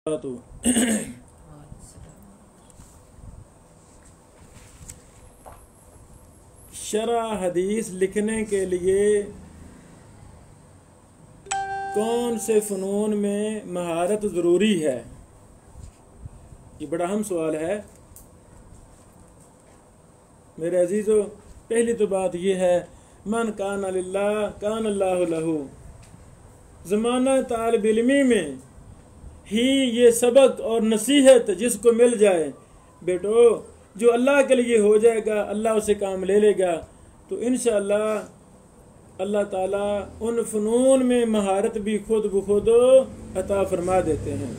तो शरा हदीस लिखने के लिए कौन से फ़नून में महारत ज़रूरी है? ये बड़ा अहम सवाल है मेरे अजीज़ों। पहली तो बात ये है, मन कान लिल्लाह कान अल्लाहु लहू। ज़माना तालिब इल्मी में ही ये सबक और नसीहत जिसको मिल जाए, बेटो जो अल्लाह के लिए हो जाएगा अल्लाह उसे काम ले लेगा। तो इंशाअल्लाह अल्लाह ताला उन फ़नून में महारत भी खुद ब खुद अता फरमा देते हैं।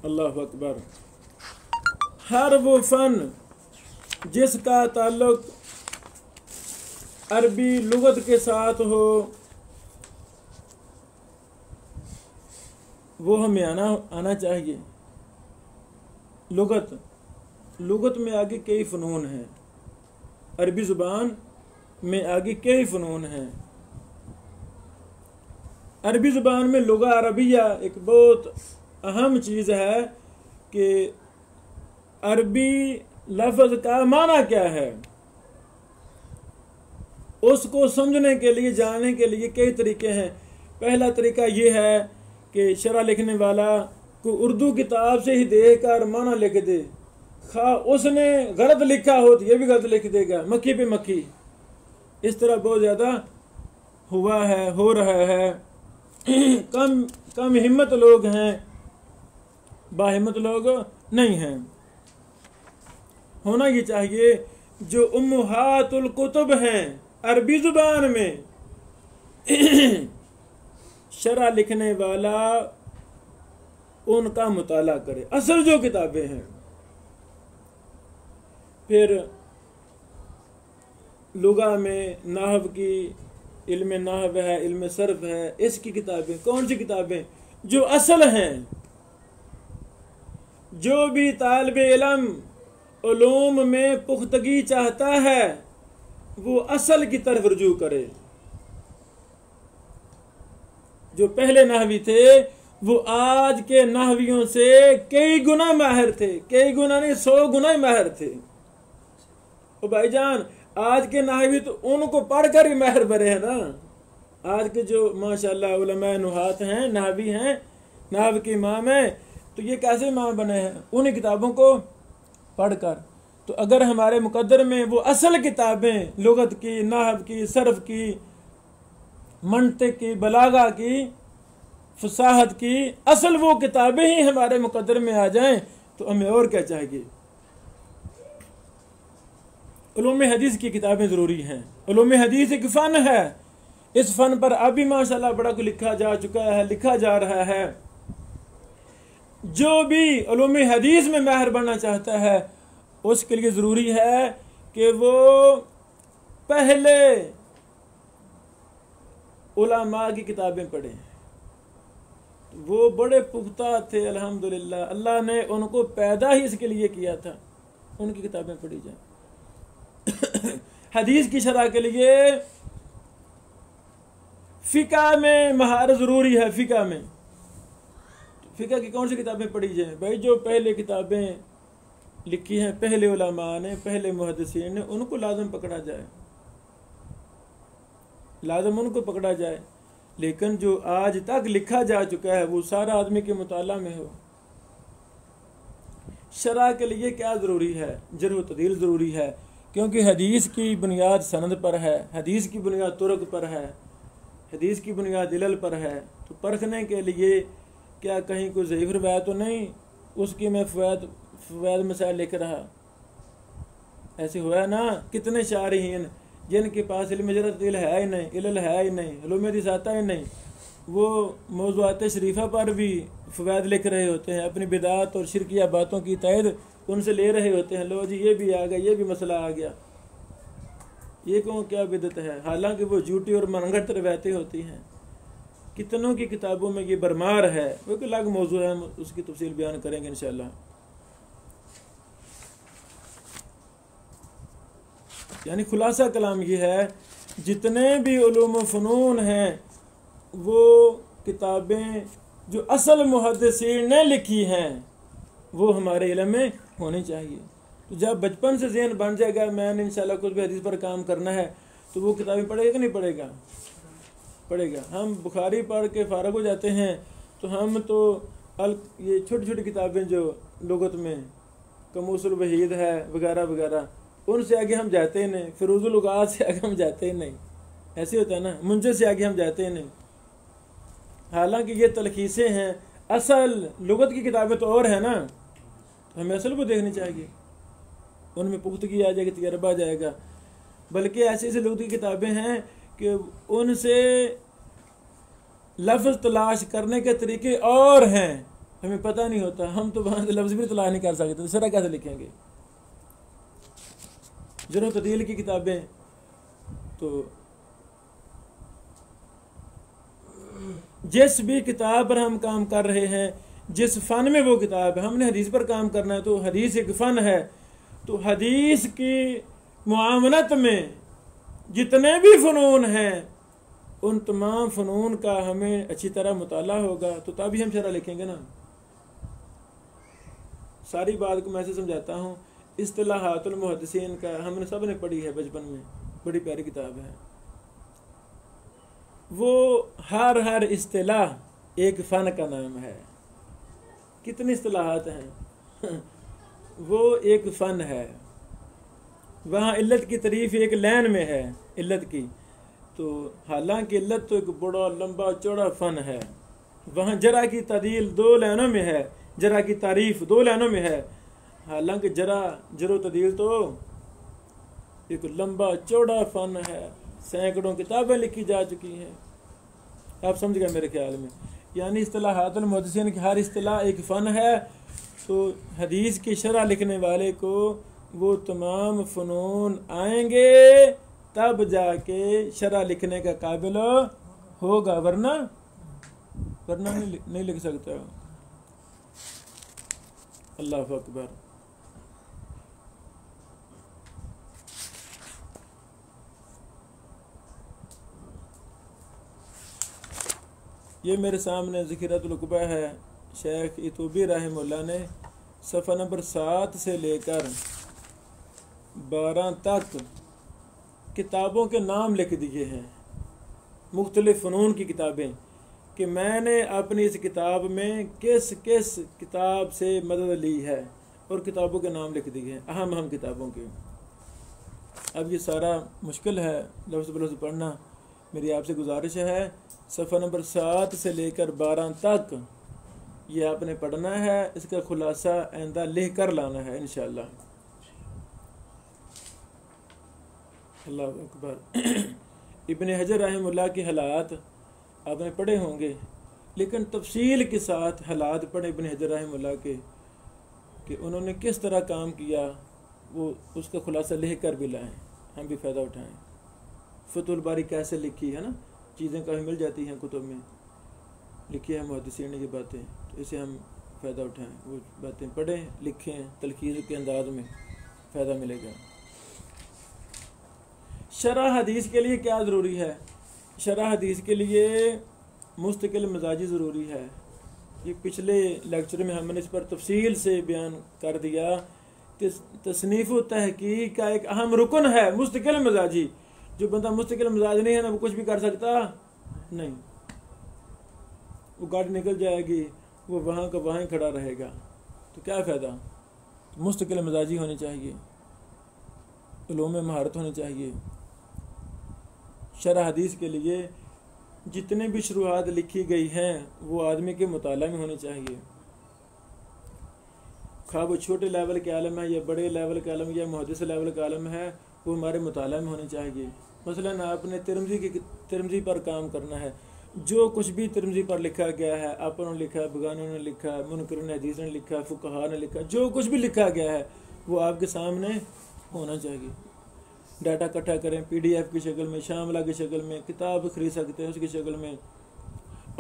अल्लाह अकबर। हर वो फ़न जिसका ताल्लुक अरबी लुगत के साथ हो वो हमें आना चाहिए। लुगत में आगे कई फ़नून हैं, अरबी ज़ुबान में आगे कई फ़नून हैं। अरबी ज़ुबान में लुगा अरबिया एक बहुत अहम चीज़ है कि अरबी लफ्ज़ का माना क्या है, उसको समझने के लिए जानने के लिए कई तरीके हैं। पहला तरीका ये है कि शरा लिखने वाला को उर्दू किताब से ही देखकर माना लिख दे, खा उसने गलत लिखा हो तो ये भी गलत लिख देगा, मक्खी पे मक्खी। इस तरह बहुत ज़्यादा हुआ है, हो रहा है। कम हिम्मत लोग हैं, बाहिम्मत लोग नहीं हैं। होना ये चाहिए जो उम्मुहातुल कुतुब हैं अरबी ज़ुबान में, शरा लिखने वाला उनका मुताला करे, असल जो किताबें हैं। फिर लुगा में नाहव की इल्म नाहव है, इल्म सर्फ है, इसकी किताबें कौन सी किताबें जो असल हैं। जो भी तालिब इल्म उलूम में पुख्तगी चाहता है वो असल की तरफ रुजू करे। जो पहले नाहवी थे वो आज के नाहवियों से कई गुना माहिर थे, कई गुना नहीं 100 गुना माहिर थे। ओ भाईजान, आज के नाहवी तो उनको पढ़कर ही माहिर बने हैं ना। आज के जो माशाल्लाह उलमा नुहात हैं, नाहवी हैं, नाहव के इमाम हैं, तो ये कैसे इमाम बने हैं? उन्हीं किताबों को पढ़कर। तो अगर हमारे मुकद्दर में वो असल किताबें लुगत की, नाहव की, सर्फ की, मंतिक की, बलागा की, फसाहत की, असल वो किताबें ही हमारे मुकद्दर में आ जाएं तो हमें और क्या चाहिए। उलूम हदीस की किताबें ज़रूरी हैं। उलूम हदीस एक फ़न है, इस फ़न पर अभी माशाल्लाह बड़ा कुछ लिखा जा चुका है, लिखा जा रहा है। जो भी उलूम हदीस में माहिर बनना चाहता है उसके लिए ज़रूरी है कि वो पहले उलमा की किताबें पढ़ें। वो बड़े पुख्ता थे अल्हम्दुलिल्लाह, अल्लाह ने उनको पैदा ही इसके लिए किया था, उनकी किताबें पढ़ी जाए। हदीस की शरह के लिए फ़िक़ा में महारत ज़रूरी है। फ़िक़ा की कौन सी किताबें पढ़ी जाएं? भाई जो पहले किताबें लिखी हैं पहले उलमा ने, पहले मुहद्दिसीन ने, उनको लाज़म पकड़ा जाए, लाज़म उनको पकड़ा जाए। लेकिन जो आज तक लिखा जा चुका है वो सारा आदमी के मुताला में हो। शरह के लिए क्या ज़रूरी है? जर्ह व तदील ज़रूरी है, क्योंकि हदीस की बुनियाद सनद पर है, हदीस की बुनियाद तुरक पर है, हदीस की बुनियाद इलल पर है। तो परखने के लिए क्या कहीं कोई ज़ईफ़ रिवायत तो नहीं उसकी मैं फ़वाद मसाइल लिख रहा। ऐसे हुआ ना, कितने शारिहीन जिनके पास इल्म जर्ह तदील है ही नहीं, इलल है ही नहीं, उलूम हदीस आता ही नहीं, वो मौज़ूआत शरीफा पर भी फ़वाद लिख रहे होते हैं, अपनी बिदात और शिरकिया बातों की तइद उनसे ले रहे होते हैं। लो जी ये भी आ गया, ये भी मसला आ गया, ये कौन क्या बिदत है, हालांकि वो झूठी और मनगढ़ंत रवायतें होती हैं। कितनों की किताबों में ये बरमार है, वो कोई अलग मौजू है, हम उसकी तफसील बयान करेंगे इंशाअल्लाह। यानी खुलासा कलाम ये है, जितने भी उलूम व फ़नून हैं वो किताबें जो असल मुहद्दिसीन ने लिखी हैं वो हमारे इल्म में होनी चाहिए। तो जब बचपन से ज़हन बन जाएगा मैंने इंशाल्लाह कुछ भी हदीस पर काम करना है, तो वो किताबें पढ़ेगा कि नहीं पढ़ेगा? पढ़ेगा। हम बुखारी पढ़ के फारग हो जाते हैं तो हम तो ये छोटी छोटी किताबें जो लुगत में कमूसुल वहीद है वगैरह वगैरह, उनसे आगे हम जाते ही नहीं। फिरोजुल लुगात से आगे हम जाते ही नहीं। ऐसे होता है ना, मुंजे से आगे हम जाते ही नहीं। हालांकि ये तलखीसें हैं, असल लुगत की किताबें तो और है ना, तो हमें असल को देखनी चाहिए। उनमें पुख्तगी आ जाएगी, तजर्बा आ जाएगा। बल्कि ऐसी ऐसी लुगत की किताबें हैं कि उनसे लफ्ज़ तलाश करने के तरीके और हैं, हमें पता नहीं होता। हम तो वहाँ से लफ्ज़ भी तलाश नहीं कर सकते, तो सरा कैसे लिखेंगे? जर्ह व तअदील की किताबें, तो जिस भी किताब पर हम काम कर रहे हैं, जिस फ़न में वो किताब है, हमने हदीस पर काम करना है तो हदीस एक फ़न है। तो हदीस की मुआमलत में जितने भी फ़नून हैं उन तमाम फ़नून का हमें अच्छी तरह मुताला होगा, तो तभी हम शरह लिखेंगे ना। सारी बात को मैं ऐसे समझाता हूँ। इस्तिलाहातुल मुहद्दिसीन का हमने सब ने पढ़ी है बचपन में, बड़ी प्यारी किताब है। वो हर इस्तिलाह एक फ़न का नाम है। कितनी इस्तिलाहात हैं वो एक फ़न है। वहाँ इल्लत की तारीफ एक लाइन में है इल्लत की, तो हालांकि इल्लत तो एक बड़ा लंबा चौड़ा फ़न है। वहाँ जरा की तदील 2 लाइनों में है, जरा की तारीफ 2 लाइनों में है। हालांकि जरो तदील तो एक लंबा चौड़ा फ़न है, सैकड़ों किताबें लिखी जा चुकी हैं। आप समझ गए मेरे ख्याल में। यानी इस्तिलाहातुल मुहद्दिसीन की हर इस्तिलाह एक फ़न है। तो हदीस की शरह लिखने वाले को वो तमाम फ़नून आएंगे तब जाके शरह लिखने का काबिल होगा, वरना नहीं लिख सकता। अल्लाह अकबर। ये मेरे सामने ज़िक्रातुल उक़बा है, शेख इतूबी रहमहुल्लाह ने सफ़ा नंबर 7 से लेकर 12 तक किताबों के नाम लिख दिए हैं, मुख्तलिफ़ फ़नून की किताबें, कि मैंने अपनी इस किताब में किस किस किताब से मदद ली है, और किताबों के नाम लिख दिए हैं, अहम किताबों के। अब ये सारा मुश्किल है लफ्ज़ बलफ्ज़ पढ़ना। मेरी आपसे गुजारिश है सफ़ा नंबर 7 से लेकर 12 तक ये आपने पढ़ना है। इसका खुलासा आइंदा लिख कर लाना है इंशाअल्लाह। अल्लाह अकबर। इब्न हजर रहमतुल्लाह के हालात आपने पढ़े होंगे, लेकिन तफसील के साथ हालात पढ़े इब्न हजर रहमतुल्लाह के कि उन्होंने किस तरह काम किया, वो उसका खुलासा लिख कर भी लाएँ, हम भी फ़ायदा उठाएँ। फतहुल बारी कैसे लिखी है ना, चीज़ें काफ़ी मिल जाती हैं कुतुब में, लिखी है मुहद्दिसीन ने ये बातें, तो इसे हम फ़ायदा उठाएं, वो बातें पढ़ें, लिखें, तलखीज़ के अंदाज में फ़ायदा मिलेगा। शरह हदीस के लिए क्या ज़रूरी है? शरह हदीस के लिए मुस्तकिल मजाजी ज़रूरी है। ये पिछले लेक्चर में हमने इस पर तफसील से बयान कर दिया कि तसनीफ़ व तहक़ीक़ का एक अहम रुकन है मुस्तकिल मजाजी। जो बंदा मुस्तकिल मिजाज नहीं है ना, वो कुछ भी कर सकता नहीं। वो गाड़ी निकल जाएगी, वो वहाँ का वहाँ ही खड़ा रहेगा, तो क्या फ़ायदा। तो मुस्तकिल मिजाजी होनी चाहिए, उलूम में महारत होनी चाहिए। शरह हदीस के लिए जितने भी शुरुआत लिखी गई हैं वो आदमी के मुताला में होनी चाहिए। खा वो छोटे लेवल के आलम है या बड़े लेवल के आलम या मुहद्दिस लेवल का आलम है, वो हमारे मुताला में होनी चाहिए। मसलन आपने तिरमिज़ी पर काम करना है, जो कुछ भी तिरमिज़ी पर लिखा गया है, आपने लिखा, बगानों ने लिखा, मुनकर हदीस ने लिखा, फुक़हा ने लिखा, जो कुछ भी लिखा गया है वो आपके सामने होना चाहिए। डाटा इकट्ठा करें PDF की शक्ल में, शामिला की शक्ल में, किताब खरीद सकते हैं उसकी शक्ल में।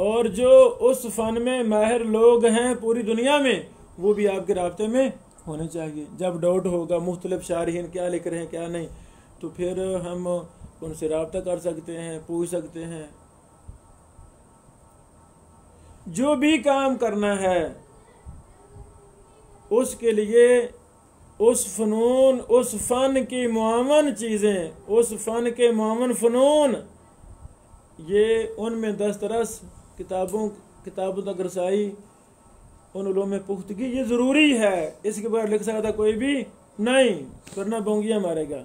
और जो उस फ़न में माहिर लोग हैं पूरी दुनिया में, वो भी आपके राब्ते में होने चाहिए। जब डाउट होगा मुख्तलिफ शारहीन क्या लिख रहे हैं क्या नहीं, तो फिर हम उनसे रब्ता कर सकते हैं, पूछ सकते हैं। जो भी काम करना है उसके लिए उस फनून, उस फ़न की मुआवन चीज़ें, उस फ़न के मुआवन फ़नून, ये उनमें दस्तरस, किताबों तक रसाई, उन उलूम में पुख्तगी, ये ज़रूरी है। इसके बगैर लिख सकता कोई भी नहीं, वरना बोंगियाँ मारेगा,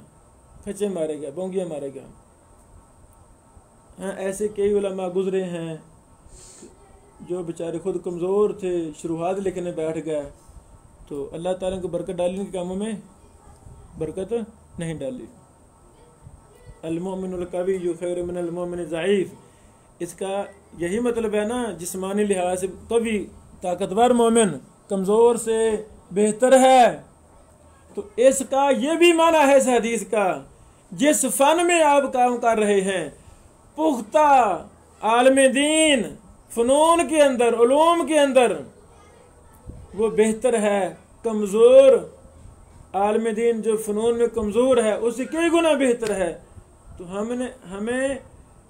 खच्चे मारेगा, बोंगियाँ मारेगा। हाँ, ऐसे कई उलमा गुजरे हैं जो बेचारे खुद कमज़ोर थे, शुरुआत लिखने बैठ गए तो अल्लाह ताला को बरकत डालने के कामों में बरकत नहीं डाली। अल-मुमिनुल कविय्यु खैरुम मिनल मुमिन ज़ईफ़, इसका यही मतलब है ना, जिस्मानी लिहाज से कवि ताकतवर मोमिन कमज़ोर से बेहतर है। तो इसका ये भी माना है इस हदीस का, जिस फ़न में आप काम कर रहे हैं, पुख्ता आलम दीन फ़नून के अंदर, उलूम के अंदर, वो बेहतर है कमज़ोर आलम दीन जो फ़नून में कमज़ोर है, उससे कई गुना बेहतर है। तो हमें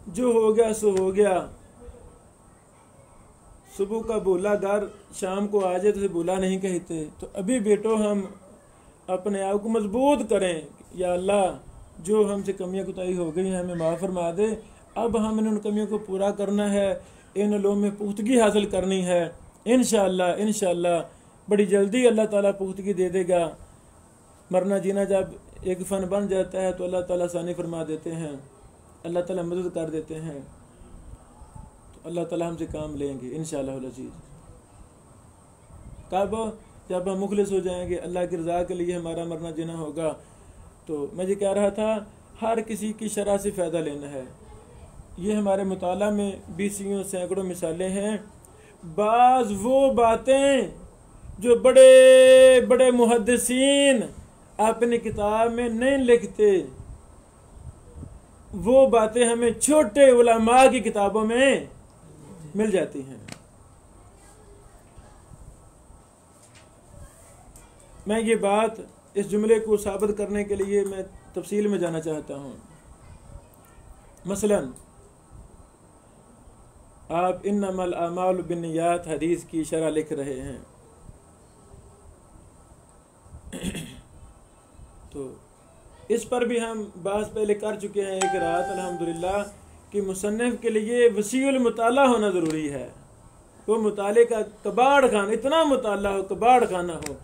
जो हो गया सो हो गया। सुबह का बोला घर शाम को आ जाए तो बोला नहीं कहते। तो अभी बेटो हम अपने आप को मजबूत करें, या अल्लाह जो हमसे कमियां कुताही हो गई हैं हमें माफ़ फरमा दे। अब हमने उन कमियों को पूरा करना है, इन उलूम में पुख्तगी हासिल करनी है। इंशाअल्लाह बड़ी जल्दी अल्लाह ताला पुख्तगी दे देगा। मरना जीना जब एक फ़न बन जाता है तो अल्लाह ताला आसानी फरमा देते हैं, अल्लाह ताला मदद कर देते हैं। तो अल्लाह ताला हमसे काम लेंगे इंशाअल्लाह अज़ीज़। कब? जब हम मुखलिस हो जाएंगे, अल्लाह की रज़ा के लिए हमारा मरना जीना होगा। तो मैं ये कह रहा था, हर किसी की शरह से फ़ायदा लेना है। ये हमारे मुताला में 20 सैकड़ों मिसालें हैं। बाज़ वो बातें जो बड़े बड़े मुहद्दिसीन अपनी किताब में नहीं लिखते, वो बातें हमें छोटे उलमा की किताबों में मिल जाती हैं। मैं ये बात, इस जुमले को साबित करने के लिए मैं तफसील में जाना चाहता हूँ। मसलन आप इन्नमल अमालु बिन्नियात हदीस की शरह लिख रहे हैं, तो इस पर भी हम बात पहले कर चुके हैं एक रात अल्हम्दुलिल्लाह, कि मुसन्निफ के लिए वसीउल मुताला होना ज़रूरी है। वो मुताले का कबाड़ खाना, इतना मुताला हो, कबाड़ खाना हो,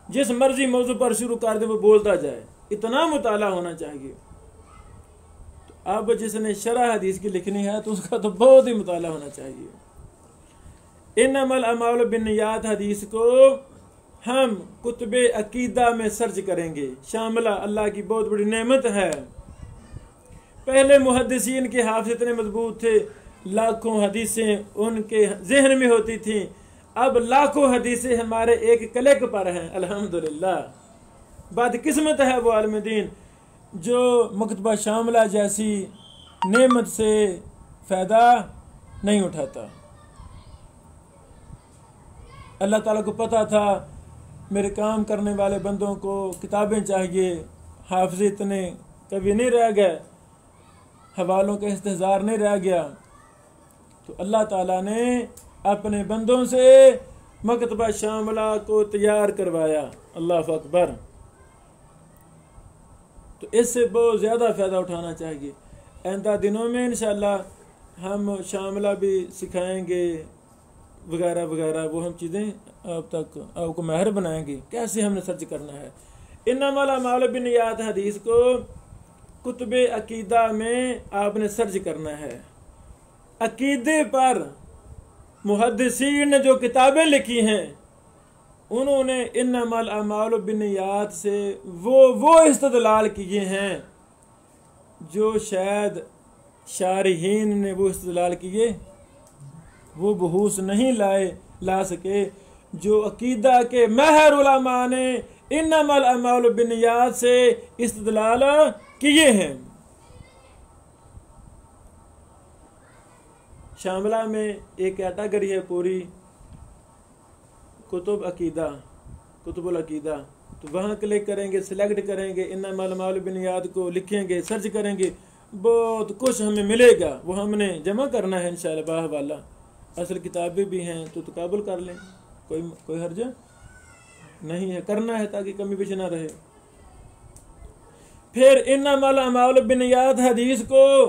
जिस मर्जी मौजू पर शुरू कर दे वो बोलता जाए, इतना मुताला होना चाहिए। तो अब जिसने शरह हदीस की लिखनी है तो उसका तो बहुत ही मुताला होना चाहिए। इन्नमल अमालु बिन्नियात हदीस को हम कुतुबे अकीदा में सर्च करेंगे। शामिला अल्लाह की बहुत बड़ी नेमत है। पहले मुहद्दिसीन के हाफ़िज़ इतने मजबूत थे, लाखों हदीसें उनके जहन में होती थी। अब लाखों हदीसें हमारे एक क्लिक पर हैं अल्हम्दुलिल्लाह। बदकिस्मत है वो आलिम दीन जो मकतबा शामिला जैसी नेमत से फ़ायदा नहीं उठाता। अल्लाह ताला को पता था मेरे काम करने वाले बंदों को किताबें चाहिए, हाफ़िज़ इतने कभी नहीं रह गए, हवालों के इंतज़ार नहीं रह गया। तो अल्लाह ताला ने अपने बंदों से मकतबा शामिला को तैयार करवाया। अल्लाह अकबर। तो इससे बहुत ज़्यादा फ़ायदा उठाना चाहिए। आइंदा दिनों में इंशाअल्लाह हम शामिला भी सिखाएंगे वगैरह वगैरह, वो हम चीज़ें अब तक आपको माहिर बनाएंगे कैसे हमने सर्च करना है। इन्नमल अमालु बिन्नियात हदीस को कुतुबे अकीदा में आपने सर्च करना है। अकीदे पर मुहद्दिसीन ने जो किताबें लिखी हैं उन्होंने इन्नमल अमालु बिन्नियात से वो इस्तदलाल किए हैं जो शायद शारिहीन ने वो इस्तदलाल किए, वो बहूस नहीं ला सके। जो अकीदा के महर उलमा ने इन्नमल अमालु बिन्नियात से इस्तदलाल किए हैं। शामिला में एक कैटेगरी है पूरी कुतुबुल अकीदा, तो वहाँ क्लिक करेंगे, सिलेक्ट करेंगे, इन्नमल अमालु बिन्नियात को लिखेंगे, सर्च करेंगे, बहुत कुछ हमें मिलेगा। वो हमने जमा करना है इंशाअल्लाह वाला। असल किताबें भी हैं तो तकाबुल कर लें, कोई हर्ज नहीं है, करना है ताकि कमी पेश ना रहे। फिर इन्नमल अमाल बिन्नियात हदीस को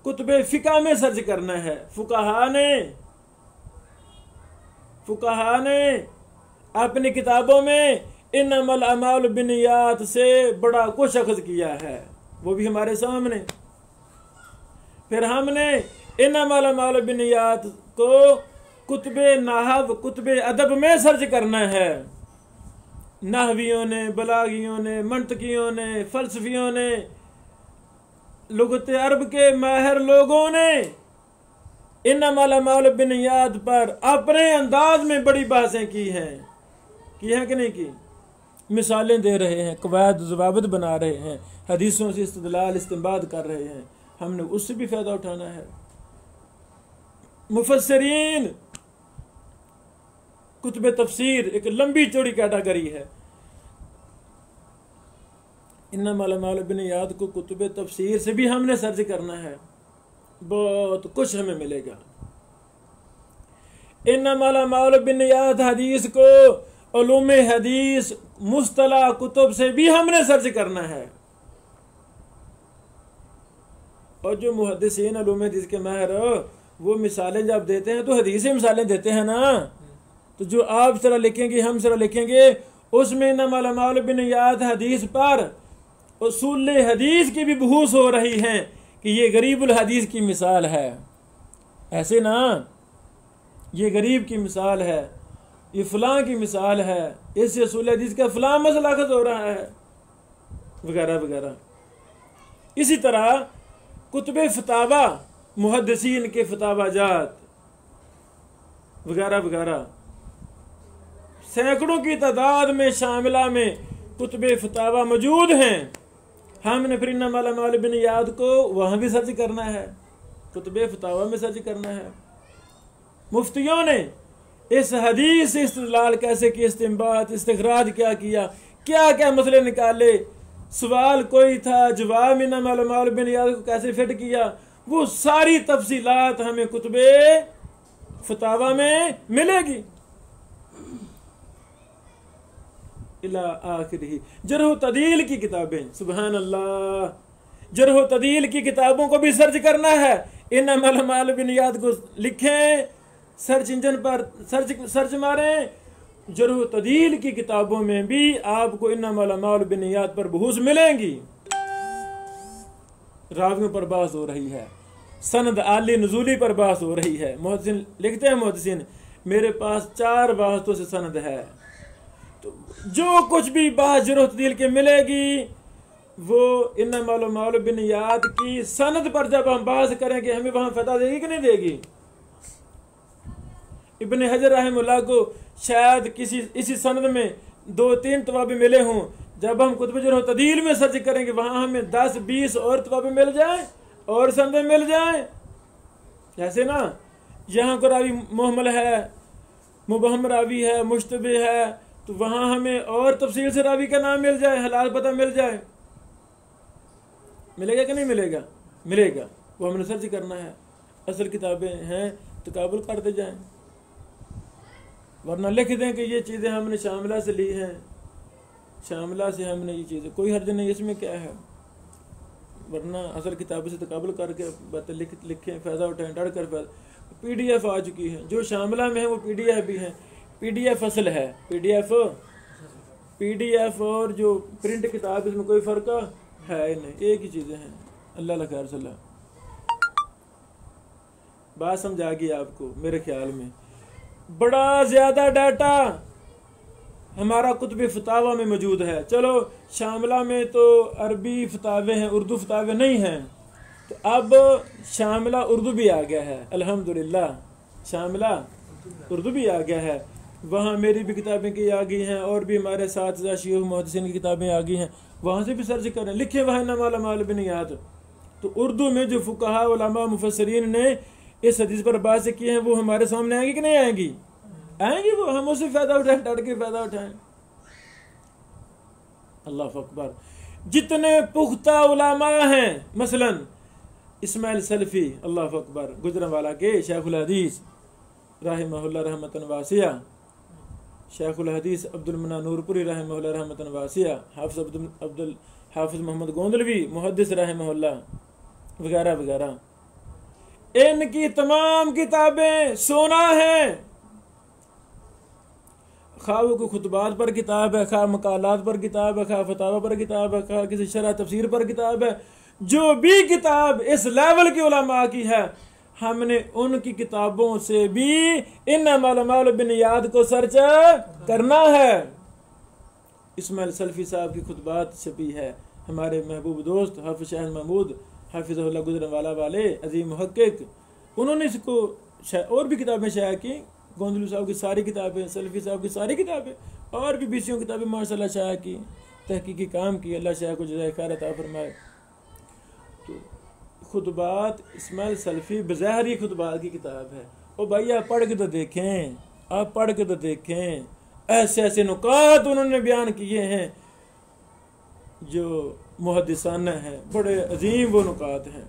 कुतुबे फिका में सर्च करना है। फुकाहा ने अपनी किताबों में इन्नमल अमाल बिन्नियात से बड़ा कुछ अखज़ किया है, वो भी हमारे सामने। फिर हमने इन्नमल अमाल बिन्नियात को कुतुबे नाहव, कुतुबे अदब में सर्च करना है। नाहवियों ने, बलागियों ने, मंतकियों ने, फलसफियों ने, लुगत अरब के माहिर लोगों ने इन्नमल अमाल बिन्नियात पर अपने अंदाज में बड़ी बातें की हैं कि नहीं की। मिसालें दे रहे हैं, कवायद ज़वाबित बना रहे हैं, हदीसों से इस्तिदलाल इस्तिंबात कर रहे हैं, हमने उससे भी फ़ायदा उठाना है। मुफस्सिरीन, कुतुब तफसीर एक लंबी चौड़ी कैटेगरी है। इन्नमल अमाल बिन्नियात को कुतुब तफसीर से भी हमने सर्च करना है, बहुत कुछ हमें मिलेगा। इन्नमल अमाल बिन्नियात हदीस को उलूम हदीस मुस्तला कुतुब से भी हमने सर्च करना है। और जो मुहद्दिसीन उलूम हदीस के माहिर वो मिसालें जब देते हैं तो हदीस मिसालें देते हैं ना, तो जो आप सरा लिखेंगे हम सरा लिखेंगे उसमें इन्नमल अमाल बिन्नियात हदीस पर उसूल हदीस की भी बहूस हो रही है कि ये गरीबुल हदीस की मिसाल है, ऐसे ना, ये गरीब की मिसाल है, ये फलां की मिसाल है, इससे उसूल हदीस का फलां मसला अखज़ हो रहा है, वगैरह वगैरह। इसी तरह कुतुब फतावा, मुहद्दिसीन के फतावाजात वगैरह वगैरह, सैकड़ों की तादाद में शामिला में कुतुब फतावा मौजूद हैं। हमने फिर इन्नमल अमाल बिन्नियात को वहाँ भी सर्च करना है, कुतुब फतावा में सर्च करना है। मुफ्तियों ने इस हदीस से इस्तिदलाल कैसे किया, इस्तिंबात, इस्तिखराज क्या किया, क्या क्या मसले निकाले, सवाल कोई था, जवाब इन्नमल अमाल बिन्नियात को कैसे फिट किया, वो सारी तफसीलात हमें कुतुबे फतावा में मिलेगी। इला आखिरी जरह तदील की किताबें, सुबहान अल्लाह, जरह तदील की किताबों को भी सर्च करना है। इन्नमल अमाल बिन्नियात को लिखें, सर्च इंजन पर सर्च मारें, जरह तदील की किताबों में भी आपको इन्नमल अमाल बिन्नियात पर बहूस मिलेंगी। रावियों पर बात हो रही है, सनद आली नजूली पर बात हो रही है। मुहद्दिसीन लिखते हैं, मुहद्दिसीन मेरे पास 4 वास्तों से सनद है, तो जो कुछ भी बात जरूरत दिल के मिलेगी वो इन्नमल अमाल बिन्नियात की सनद पर जब हम बात करेंगे हमें वहां फायदा देगी कि नहीं देगी। इब्न हजर रहमतुल्लाह को शायद इसी सनद में 2-3 तवाबे मिले हों, जब हम कुतुब जरह तदील में सर्च करेंगे वहां हमें 10-20 और तवाबे मिल जाए और संदे मिल जाए। जैसे ना यहाँ को रावी मुहम्मल है, मुबहम रावी है, मुश्तबे है, तो वहां हमें और तफसील से रावी का नाम मिल जाए, हलाल पता मिल जाए। मिलेगा कि नहीं मिलेगा? मिलेगा, वो हमने सर्च करना है। असल किताबें हैं तकाबुल करते जाएं, वरना लिख दें कि ये चीज़ें हमने शामिला से ली हैं, शामिला से हमने ये चीज़ें, कोई हर्ज नहीं, इसमें क्या है। वरना असल किताबों से तकाबुल करके बातें लिखें, फ़ायदा उठाएं, डर कर फ़ायदा। PDF आ चुकी है, जो शामिला में है वो PDF भी है। PDF असल है, PDF और जो प्रिंट किताब इसमें कोई फ़र्क है ही नहीं, एक ही चीज़ें हैं। अल्लाह खैर सल्ला, बात समझ आ गई आपको मेरे ख्याल में। बड़ा ज़्यादा डाटा हमारा कुतुब फतावा में मौजूद है। चलो शामिला में तो अरबी फतावे हैं, उर्दू फतावे नहीं हैं, तो अब शामिला उर्दू भी आ गया है, अल्हम्दुलिल्लाह शामिला उर्दू भी आ गया है। वहाँ मेरी भी किताबें की आ गई हैं और भी हमारे साथ शयूख मुहद्दिसीन की किताबें आ गई हैं, वहाँ से भी सर्च करें, लिखे वहाँ इन्नमल अमाल बिन्नियात। तो उर्दू में जो फुक़हा उलमा मुफस्सिरीन ने इस हदीस पर बात की हैं वो हमारे सामने आएंगी कि नहीं आएंगी? आएंगी, वो हम उससे फ़ायदा उठाएं, डट के फ़ायदा उठाएं। अल्लाह अकबर। जितने पुख्ता उलमा हैं, मसलन इस्माइल सल्फी अल्लाह अकबर गुजरांवाला के शेखुल हदीस रहमहुल्लाह रहमतन वासिया, शेखुल हदीस अब्दुल मन्नान नूरपुरी रहमहुल्लाह रहमतन वासिया, हाफिज मोहम्मद गोंदलवी मुहद्दिस रहमहुल्लाह वगैरह वगैरह। इनकी तमाम किताबें सोना हैं। खा वो कोई खुतबात पर किताब है, खा मकालात पर किताब है, खा फतावा पर किताब है, खा किसी शरह तफसीर पर किताब है, जो भी किताब इस लेवल की उलमा की है, हमने उनकी किताबों से भी इन मालूमात बुनियाद को सर्च करना है। इस्माइल सल्फी साहब की खुतबात छपी है। हमारे महबूब दोस्त हाफिज शाह महमूद हाफिज़हुल्लाह गुजरांवाला वाले अजीम मुहक्किक, उन्होंने इसको और भी किताबें शाया की। गोंदलू साहब की सारी किताबें, सल्फी साहब की सारी किताबें और भी 20 किताबें माशाल्लाह शाया की, तहकीकी काम की। अल्लाह शाह को जज़ाए खैर अता फरमाए। तो खुतबात इस्माइल सल्फी बज़ाहिर ही खुतबात की किताब है। और भाई आप पढ़ के तो देखें, आप पढ़ के तो देखें, ऐसे ऐसे नुकात उन्होंने बयान किए हैं जो मुहद्दिसाना हैं, बड़े अजीम वो नुकात हैं।